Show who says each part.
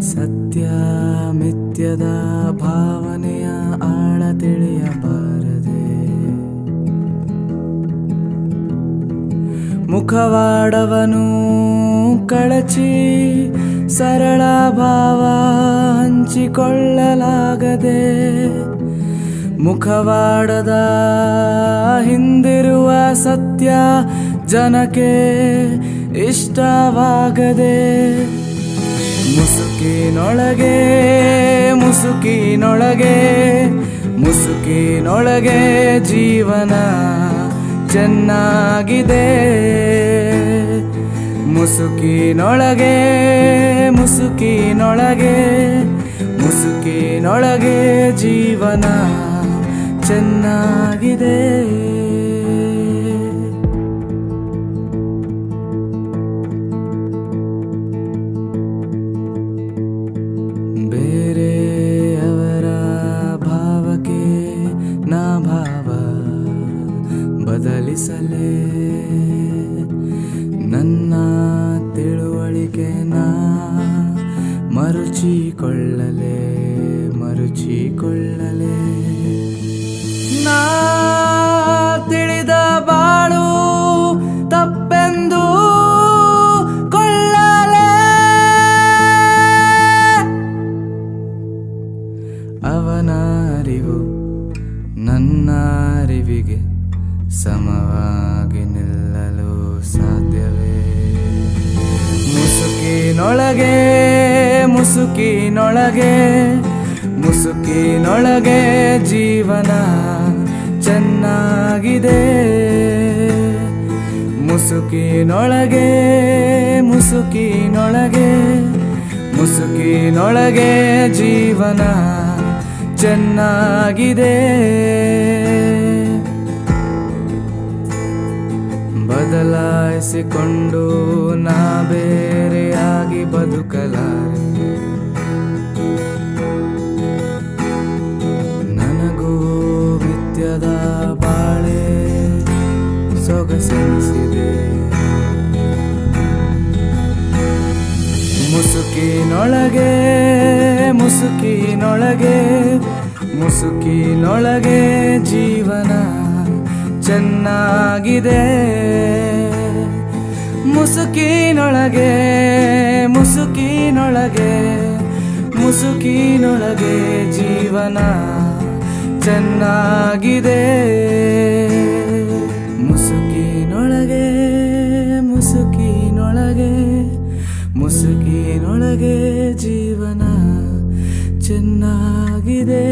Speaker 1: ಸತ್ಯ ಮಿಥ್ಯದ ಭಾವನೆಯ ಆಳ ತಿಳಿಯಬಾರದೆ, ಮುಖವಾಡವನು ಕಳಚಿ ಸರಳ ಭಾವ ಹಂಚಿಕೊಳ್ಳಲಾಗದೆ, ಮುಖವಾಡದ ಹಿಂದಿರುವ ಸತ್ಯ ಜನಕ್ಕೆ ಇಷ್ಟವಾಗದೆ, ಮುಸುಕಿನೊಳಗೆ ಮುಸುಕಿನೊಳಗೆ ಮುಸುಕಿನೊಳಗೆ ಜೀವನ ಚೆನ್ನಾಗಿದೆ, ಮುಸುಕಿನೊಳಗೆ ಮುಸುಕಿನೊಳಗೆ ಮುಸುಕಿನೊಳಗೆ ಜೀವನ ಚೆನ್ನಾಗಿದೆ. ಬೇರೆಯವರ ಭಾವಕ್ಕೆ ನಾ ಭಾವ ಬದಲಿಸಲೇ, ನನ್ನ ತಿಳುವಳಿಕೆ ನಾ ಮರುಚಿಕೊಳ್ಳಲೆ ಮರುಚಿಕೊಳ್ಳಲೆ, ನಾ ತಿಳಿದ ಬಾಳು ತಪ್ಪೆಂದು ಕೊಳ್ಳಲೆ, ಅವನ ಅರಿವು ನನ್ನ ಅರಿವಿಗೆ ಸಮವಾಗಿ ನಿಲ್ಲಲು ಸಾಧ್ಯವೇ? ಮುಸುಕಿನೊಳಗೆ ಮುಸುಕಿನೊಳಗೆ ಮುಸುಕಿನೊಳಗೆ ಜೀವನ ಚೆನ್ನಾಗಿದೆ, ಮುಸುಕಿನೊಳಗೆ ಮುಸುಕಿನೊಳಗೆ ಮುಸುಕಿನೊಳಗೆ ಜೀವನ ಚೆನ್ನಾಗಿದೆ. ಬದಲಾಯಿಸಿಕೊಂಡು ನಾ ಬೇರೆಯಾಗಿ ಬದುಕಲಾರೆ, ನನಗೂ ನಿತ್ಯದ ಬಾಳೆ ಸೊಗಸೆನಿಸಿದೆ, ಮುಸುಕಿನೊಳಗೆ ಮುಸುಕಿನೊಳಗೆ ಮುಸುಕಿನೊಳಗೆ ಜೀವನ ಚೆನ್ನಾಗಿದೆ, ಮುಸುಕಿನೊಳಗೆ ಮುಸುಕಿನೊಳಗೆ ಮುಸುಕಿನೊಳಗೆ ಜೀವನ ಚೆನ್ನಾಗಿದೆ, ಮುಸುಕಿನೊಳಗೆ ಮುಸುಕಿನೊಳಗೆ ಮುಸುಕಿನೊಳಗೆ ಜೀವನ ಚೆನ್ನಾಗಿದೆ.